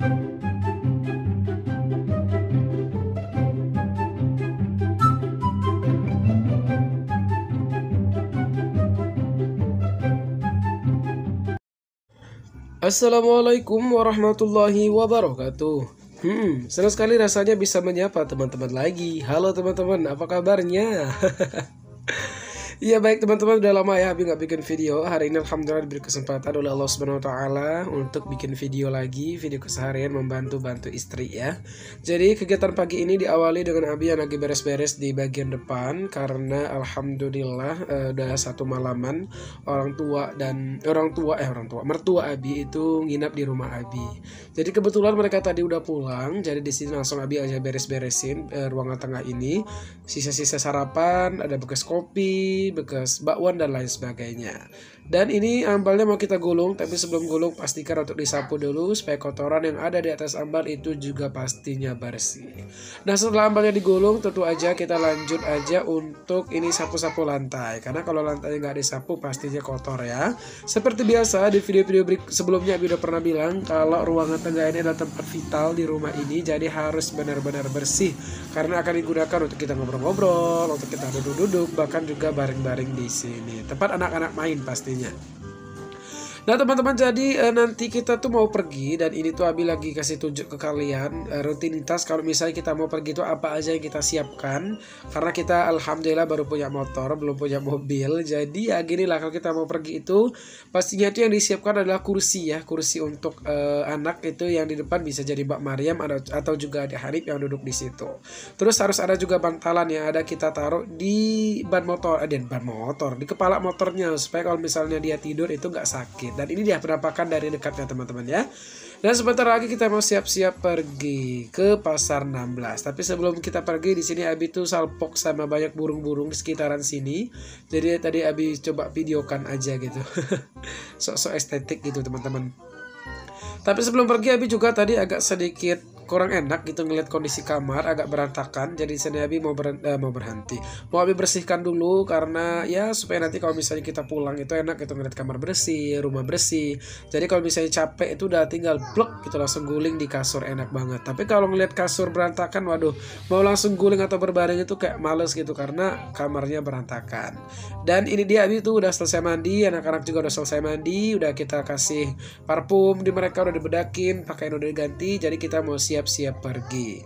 Assalamualaikum warahmatullahi wabarakatuh. Senang sekali rasanya bisa menyapa teman-teman lagi. Halo teman-teman, apa kabarnya? Iya baik teman-teman, udah lama ya Abi nggak bikin video. Hari ini alhamdulillah diberi kesempatan oleh Allah Subhanahu Wa Taala untuk bikin video lagi, video keseharian membantu istri ya. Jadi kegiatan pagi ini diawali dengan Abi yang lagi beres-beres di bagian depan karena alhamdulillah udah satu malaman mertua Abi itu nginap di rumah Abi. Jadi kebetulan mereka tadi udah pulang, jadi di sini langsung Abi aja beres-beresin ruangan tengah ini. Sisa-sisa sarapan, ada bekas kopi, bekas bakwan dan lain sebagainya. Dan ini ambalnya mau kita gulung, tapi sebelum gulung pastikan untuk disapu dulu supaya kotoran yang ada di atas ambal itu juga pastinya bersih. Nah setelah ambalnya digulung, tentu aja kita lanjut aja untuk ini sapu-sapu lantai, karena kalau lantainya nggak disapu pastinya kotor ya. Seperti biasa di video-video sebelumnya Abi udah pernah bilang kalau ruangan tengah ini adalah tempat vital di rumah ini, jadi harus benar-benar bersih karena akan digunakan untuk kita ngobrol-ngobrol, untuk kita duduk-duduk, bahkan juga baring-baring di sini. Tempat anak-anak main pastinya. Nah teman-teman, jadi nanti kita tuh mau pergi, dan ini tuh Abi lagi kasih tunjuk ke kalian rutinitas kalau misalnya kita mau pergi tuh apa aja yang kita siapkan. Karena kita alhamdulillah baru punya motor, belum punya mobil. Jadi ya gini lah, kalau kita mau pergi itu pastinya itu yang disiapkan adalah kursi ya. Kursi untuk anak itu yang di depan bisa jadi Mbak Maryam atau juga ada Hanif yang duduk di situ. Terus harus ada juga bantalan yang ada kita taruh di ban motor, di kepala motornya, supaya kalau misalnya dia tidur itu nggak sakit. Dan ini dia penampakan dari dekatnya teman-teman ya. Dan sebentar lagi kita mau siap-siap pergi ke Pasar 16. Tapi sebelum kita pergi, di sini Abi tuh salpok sama banyak burung-burung di sekitaran sini. Jadi tadi Abi coba videokan aja gitu. Sok-sok estetik gitu teman-teman. Tapi sebelum pergi Abi juga tadi agak sedikit kurang enak gitu ngeliat kondisi kamar agak berantakan. Jadi sini Abi mau berhenti. Mau Abi bersihkan dulu karena ya supaya nanti kalau misalnya kita pulang itu enak gitu ngeliat kamar bersih, rumah bersih. Jadi kalau misalnya capek itu udah tinggal blok gitu langsung guling di kasur, enak banget. Tapi kalau ngeliat kasur berantakan, waduh, mau langsung guling atau berbaring itu kayak males gitu karena kamarnya berantakan. Dan ini dia Abi tuh udah selesai mandi, anak-anak juga udah selesai mandi, udah kita kasih parfum di mereka, udah dibedakin, pakaian udah diganti. Jadi kita mau siap-siap pergi.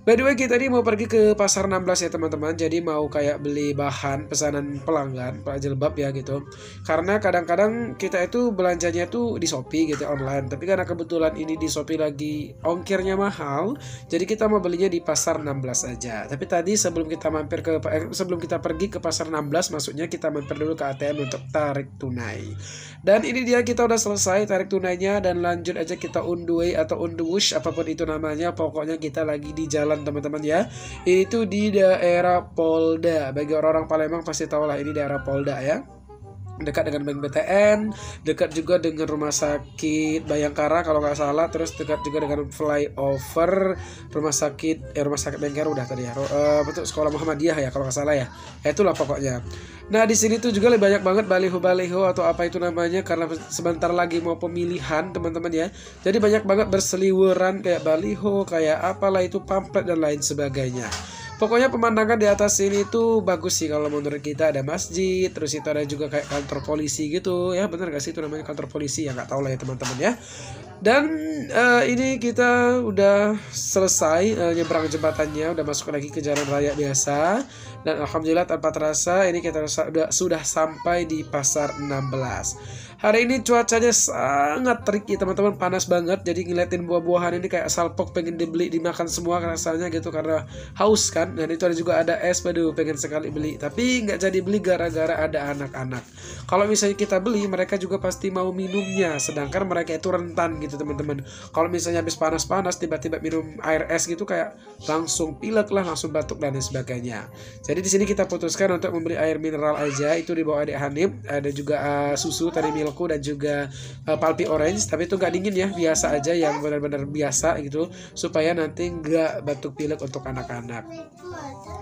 By the way, kita ini mau pergi ke Pasar 16 ya teman-teman. Jadi mau kayak beli bahan pesanan pelanggan, Pak jilbab ya gitu. Karena kadang-kadang kita itu belanjanya tuh di Shopee gitu online. Tapi karena kebetulan ini di Shopee lagi ongkirnya mahal, jadi kita mau belinya di Pasar 16 aja. Tapi tadi sebelum kita pergi ke Pasar 16, maksudnya kita mampir dulu ke ATM untuk tarik tunai. Dan ini dia, kita udah selesai tarik tunainya dan lanjut aja kita on the way atau on the wish, apapun itu namanya. Pokoknya kita lagi di jalan teman-teman ya. Itu di daerah Polda. Bagi orang-orang Palembang pasti tahu lah ini daerah Polda ya. Dekat dengan Bank BTN, dekat juga dengan Rumah Sakit Bayangkara kalau nggak salah, terus dekat juga dengan flyover Rumah Sakit Bayangkara udah tadi ya. Betul, Sekolah Muhammadiyah ya kalau nggak salah ya. Itulah pokoknya. Nah di sini tuh juga lebih banyak banget baliho-baliho atau apa itu namanya, karena sebentar lagi mau pemilihan teman-teman ya. Jadi banyak banget berseliweran kayak baliho, kayak apalah itu, pamflet dan lain sebagainya. Pokoknya pemandangan di atas sini tuh bagus sih kalau menurut kita. Ada masjid, terus itu ada juga kayak kantor polisi gitu ya. Bener gak sih itu namanya kantor polisi ya, nggak tahu lah ya teman-teman ya. Dan ini kita udah selesai nyebrang jembatannya, udah masuk lagi ke jalan raya biasa. Dan alhamdulillah tanpa terasa ini kita sudah sampai di Pasar 16. Hari ini cuacanya sangat terik ya teman-teman, panas banget. Jadi ngeliatin buah-buahan ini kayak salpok pengen dibeli dimakan semua rasanya gitu karena haus kan. Dan itu juga ada es, waduh pengen sekali beli. Tapi nggak jadi beli gara-gara ada anak-anak. Kalau misalnya kita beli, mereka juga pasti mau minumnya, sedangkan mereka itu rentan gitu teman-teman. Kalau misalnya habis panas-panas tiba-tiba minum air es gitu kayak langsung pilek lah, langsung batuk dan lain sebagainya. Jadi di sini kita putuskan untuk membeli air mineral aja, itu dibawa adik Hanif. Ada juga susu tadi milk Shintoku dan juga Palpi Orange, tapi itu nggak dingin ya, biasa aja yang benar-benar biasa gitu, supaya nanti nggak batuk pilek untuk anak-anak.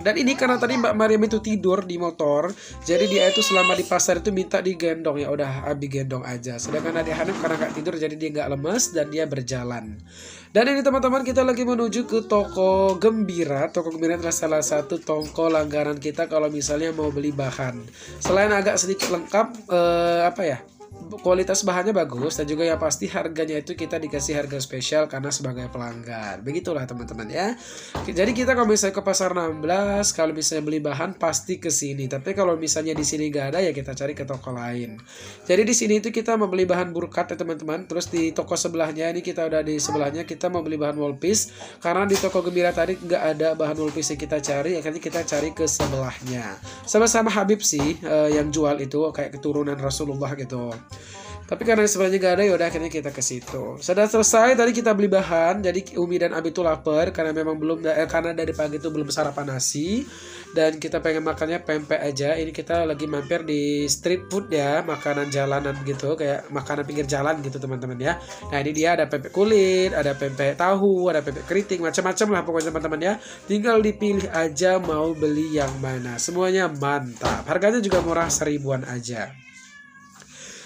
Dan ini karena tadi Mbak Mariam itu tidur di motor, jadi dia itu selama di pasar itu minta digendong, ya udah Abi gendong aja. Sedangkan adik Hanif karena nggak tidur jadi dia nggak lemes dan dia berjalan. Dan ini teman-teman, kita lagi menuju ke toko Gembira. Toko Gembira adalah salah satu toko langganan kita kalau misalnya mau beli bahan. Selain agak sedikit lengkap, kualitas bahannya bagus, dan juga yang pasti harganya itu kita dikasih harga spesial karena sebagai pelanggan. Begitulah teman-teman ya. Jadi kita kalau misalnya ke pasar 16, kalau misalnya beli bahan pasti ke sini. Tapi kalau misalnya di sini gak ada, ya kita cari ke toko lain. Jadi di sini itu kita mau beli bahan burkat ya teman-teman. Terus di toko sebelahnya ini kita udah di sebelahnya kita mau beli bahan wall piece, karena di toko Gembira tadi nggak ada bahan wall piece yang kita cari, akhirnya kita cari ke sebelahnya. Sama-sama Habib sih yang jual itu, kayak keturunan Rasulullah gitu. Tapi karena sebelahnya gak ada, yaudah akhirnya kita ke situ. Sudah selesai tadi kita beli bahan. Jadi Umi dan Abi tuh lapar karena memang karena dari pagi itu belum sarapan nasi, dan kita pengen makannya pempek aja. Ini kita lagi mampir di street food ya, makanan jalanan gitu, kayak makanan pinggir jalan gitu teman-teman ya. Nah ini dia, ada pempek kulit, ada pempek tahu, ada pempek keriting, macam-macam lah pokoknya teman-teman ya. Tinggal dipilih aja mau beli yang mana. Semuanya mantap. Harganya juga murah, 1000-an aja.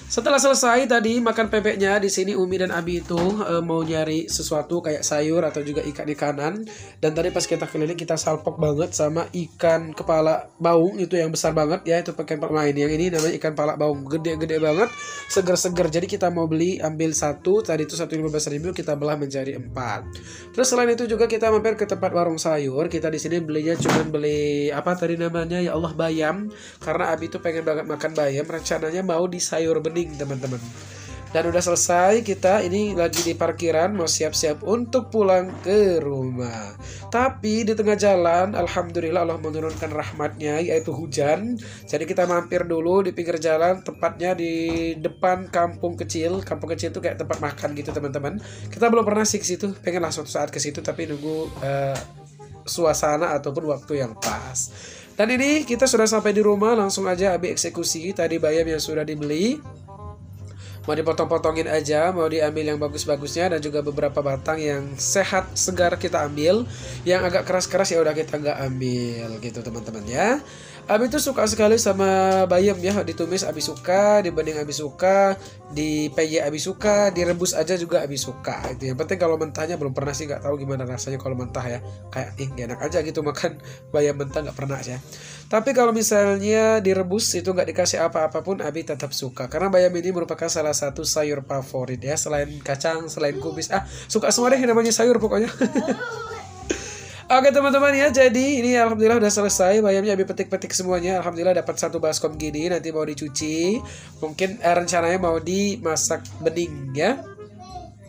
Setelah selesai tadi makan pempeknya, di sini Umi dan Abi itu mau nyari sesuatu kayak sayur atau juga ikan-ikanan. Dan tadi pas kita keliling kita salpok banget sama ikan kepala baung itu yang besar banget ya, itu pakai pemain. Yang ini namanya ikan kepala baung, gede-gede banget, seger-seger. Jadi kita mau beli, ambil satu, tadi itu 115.000, kita belah menjadi 4. Terus selain itu juga kita mampir ke tempat warung sayur. Kita di sini belinya cuman beli apa tadi namanya, ya Allah, bayam. Karena Abi itu pengen banget makan bayam, rencananya mau di sayur bening teman-teman. Dan udah selesai, kita ini lagi di parkiran mau siap-siap untuk pulang ke rumah. Tapi di tengah jalan alhamdulillah Allah menurunkan rahmatnya, yaitu hujan. Jadi kita mampir dulu di pinggir jalan, tepatnya di depan kampung kecil. Kampung kecil itu kayak tempat makan gitu teman-teman. Kita belum pernah sih ke situ, pengenlah suatu saat ke situ, tapi nunggu suasana ataupun waktu yang pas. Dan ini kita sudah sampai di rumah, langsung aja Abi eksekusi tadi bayam yang sudah dibeli. Mau dipotong-potongin aja, mau diambil yang bagus-bagusnya, dan juga beberapa batang yang sehat, segar kita ambil. Yang agak keras-keras ya udah kita nggak ambil gitu teman-teman ya. Abi tuh suka sekali sama bayam ya, ditumis Abi suka, dibening Abi suka, di peye Abi suka, direbus aja juga Abi suka. Itu yang penting. Kalau mentahnya belum pernah sih, nggak tahu gimana rasanya kalau mentah ya. Kayak gak enak aja gitu makan bayam mentah, nggak pernah ya. Tapi kalau misalnya direbus itu nggak dikasih apa-apapun, Abi tetap suka. Karena bayam ini merupakan salah satu sayur favorit ya, selain kacang, selain kubis. Suka semua deh namanya sayur pokoknya. Oke teman-teman ya, jadi ini alhamdulillah udah selesai bayamnya, Abi petik-petik semuanya. Alhamdulillah dapat satu baskom gini, nanti mau dicuci. Mungkin rencananya mau dimasak bening ya.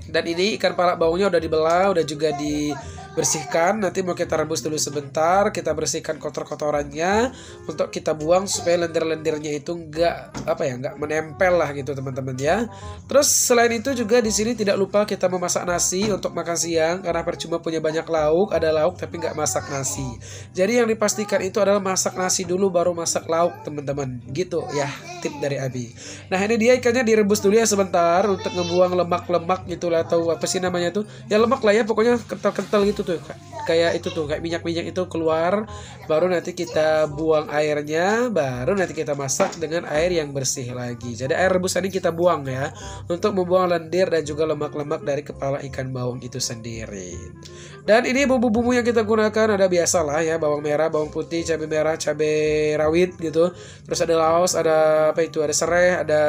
Dan ini ikan palak baungnya udah dibelah, udah juga dibersihkan. Nanti mau kita rebus dulu sebentar, kita bersihkan kotor-kotorannya untuk kita buang supaya lendir-lendirnya itu nggak menempel lah gitu teman-teman ya. Terus selain itu juga di sini tidak lupa kita memasak nasi untuk makan siang, karena percuma punya banyak lauk, ada lauk tapi nggak masak nasi. Jadi yang dipastikan itu adalah masak nasi dulu baru masak lauk teman-teman. Gitu ya tip dari Abi. Nah ini dia ikannya direbus dulu ya sebentar untuk ngebuang lemak-lemak gitu lah, atau apa sih namanya tuh ya, lemak lah ya pokoknya, kental-kental gitu tuh, kayak itu tuh, kayak minyak-minyak itu keluar. Baru nanti kita buang airnya, baru nanti kita masak dengan air yang bersih lagi. Jadi air rebusan ini kita buang ya, untuk membuang lendir dan juga lemak-lemak dari kepala ikan baung itu sendiri. Dan ini bumbu-bumbu yang kita gunakan ada biasa lah ya, bawang merah, bawang putih, cabai merah, cabai rawit gitu. Terus ada laos, ada apa itu, ada serai, ada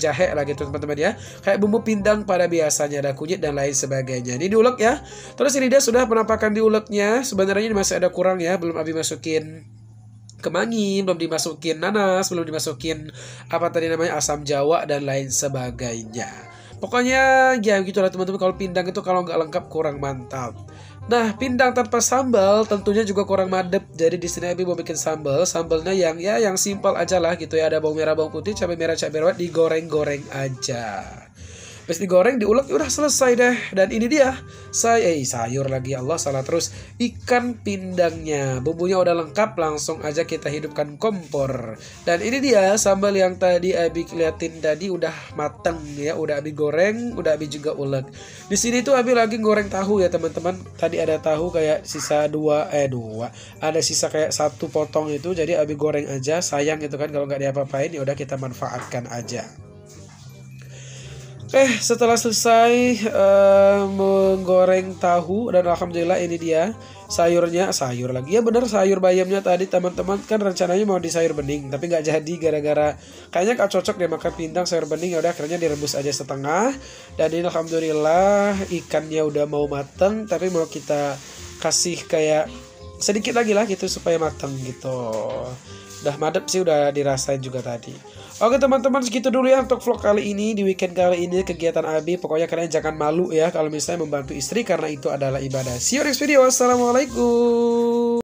jahe lah gitu teman-teman ya. Kayak bumbu pindang pada biasanya, ada kunyit dan lain sebagainya. Ini diulek ya. Terus ini dia sudah penampakan diuleknya. Sebenarnya ini masih ada kurang ya, belum Abi masukin kemangi, belum dimasukin nanas, belum dimasukin apa tadi namanya, asam jawa dan lain sebagainya. Pokoknya ya gitulah teman-teman, kalau pindang itu kalau nggak lengkap kurang mantap. Nah, pindang tanpa sambal tentunya juga kurang madep. Jadi di sini Abi mau bikin sambal. Sambalnya yang simpel aja lah gitu ya. Ada bawang merah, bawang putih, cabai merah, cabai rawit, digoreng-goreng aja. Habis digoreng, diulek, udah selesai deh. Dan ini dia sayur lagi, Allah salah terus, ikan pindangnya. Bumbunya udah lengkap, langsung aja kita hidupkan kompor. Dan ini dia sambal yang tadi Abi liatin tadi udah mateng ya, udah Abi goreng, udah Abi juga ulek. Di sini tuh Abi lagi goreng tahu ya teman-teman. Tadi ada tahu kayak sisa dua, ada sisa kayak satu potong itu, jadi Abi goreng aja. Sayang gitu kan kalau nggak diapa-apain, ya udah kita manfaatkan aja. Setelah selesai menggoreng tahu, dan alhamdulillah ini dia sayur lagi ya, bener sayur bayamnya tadi teman-teman, kan rencananya mau di sayur bening tapi nggak jadi gara-gara kayaknya gak cocok deh makan pindang sayur bening. Ya udah akhirnya direbus aja setengah. Dan ini alhamdulillah ikannya udah mau mateng, tapi mau kita kasih kayak sedikit lagi lah gitu supaya mateng gitu. Udah madep sih, udah dirasain juga tadi. Oke teman-teman, segitu dulu ya untuk vlog kali ini. Di weekend kali ini kegiatan Abi, pokoknya kalian jangan malu ya kalau misalnya membantu istri, karena itu adalah ibadah. See you next video. Wassalamualaikum.